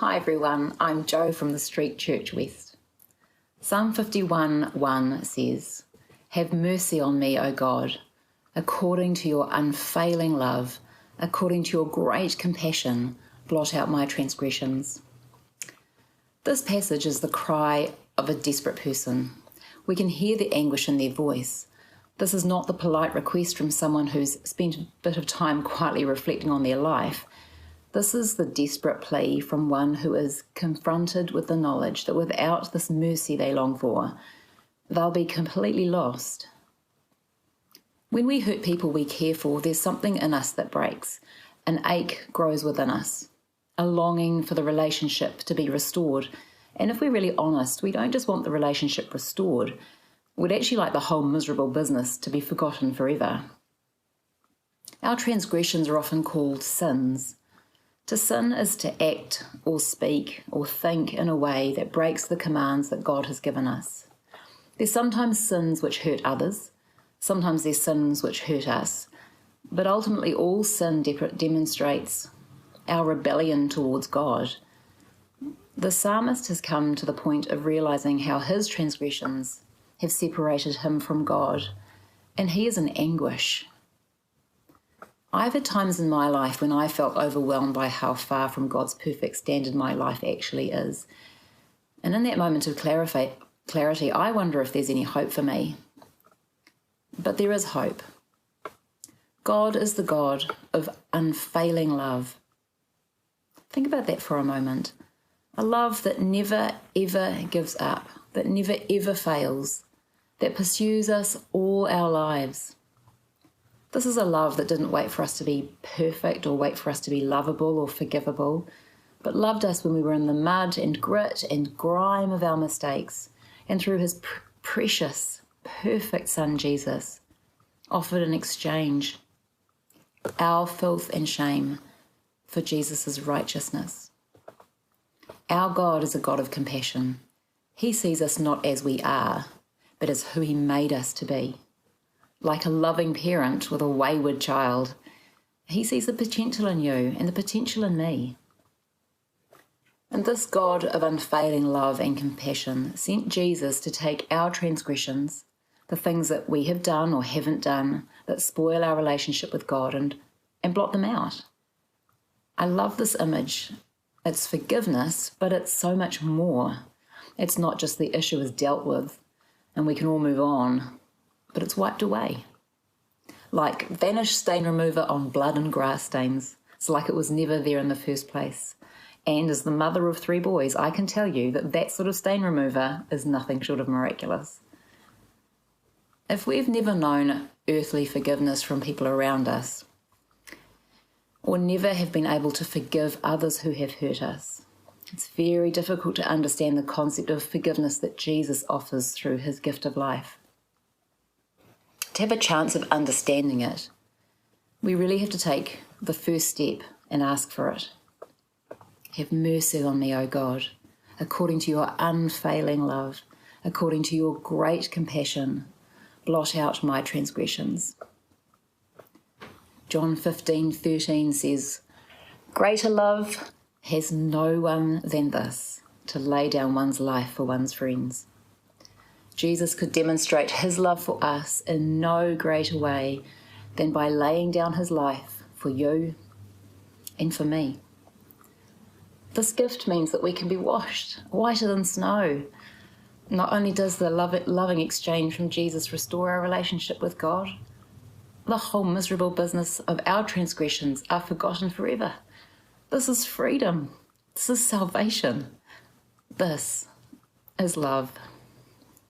Hi everyone, I'm Jo from the Street Church West. Psalm 51:1 says, "Have mercy on me, O God, according to your unfailing love, according to your great compassion, blot out my transgressions." This passage is the cry of a desperate person. We can hear the anguish in their voice. This is not the polite request from someone who's spent a bit of time quietly reflecting on their life. This is the desperate plea from one who is confronted with the knowledge that without this mercy they long for, they'll be completely lost. When we hurt people we care for, there's something in us that breaks. An ache grows within us, a longing for the relationship to be restored. And if we're really honest, we don't just want the relationship restored. We'd actually like the whole miserable business to be forgotten forever. Our transgressions are often called sins. To sin is to act or speak or think in a way that breaks the commands that God has given us. There's sometimes sins which hurt others, sometimes there's sins which hurt us, but ultimately all sin demonstrates our rebellion towards God. The psalmist has come to the point of realizing how his transgressions have separated him from God, and he is in anguish. I've had times in my life when I felt overwhelmed by how far from God's perfect standard my life actually is. And in that moment of clarity, I wonder if there's any hope for me. But there is hope. God is the God of unfailing love. Think about that for a moment. A love that never, ever gives up, that never, ever fails, that pursues us all our lives. This is a love that didn't wait for us to be perfect or wait for us to be lovable or forgivable, but loved us when we were in the mud and grit and grime of our mistakes, and through his precious, perfect Son Jesus, offered in exchange our filth and shame for Jesus' righteousness. Our God is a God of compassion. He sees us not as we are, but as who he made us to be. Like a loving parent with a wayward child, he sees the potential in you and the potential in me. And this God of unfailing love and compassion sent Jesus to take our transgressions, the things that we have done or haven't done that spoil our relationship with God, and blot them out. I love this image. It's forgiveness, but it's so much more. It's not just the issue is dealt with and we can all move on, but it's wiped away. Like vanished stain remover on blood and grass stains. It's like it was never there in the first place. And as the mother of 3 boys, I can tell you that that sort of stain remover is nothing short of miraculous. If we've never known earthly forgiveness from people around us, or never have been able to forgive others who have hurt us, it's very difficult to understand the concept of forgiveness that Jesus offers through his gift of life. To have a chance of understanding it, we really have to take the first step and ask for it. Have mercy on me, O God, according to your unfailing love, according to your great compassion, blot out my transgressions. John 15:13 says, "Greater love has no one than this, to lay down one's life for one's friends." Jesus could demonstrate his love for us in no greater way than by laying down his life for you and for me. This gift means that we can be washed whiter than snow. Not only does the loving exchange from Jesus restore our relationship with God, the whole miserable business of our transgressions are forgotten forever. This is freedom. This is salvation. This is love.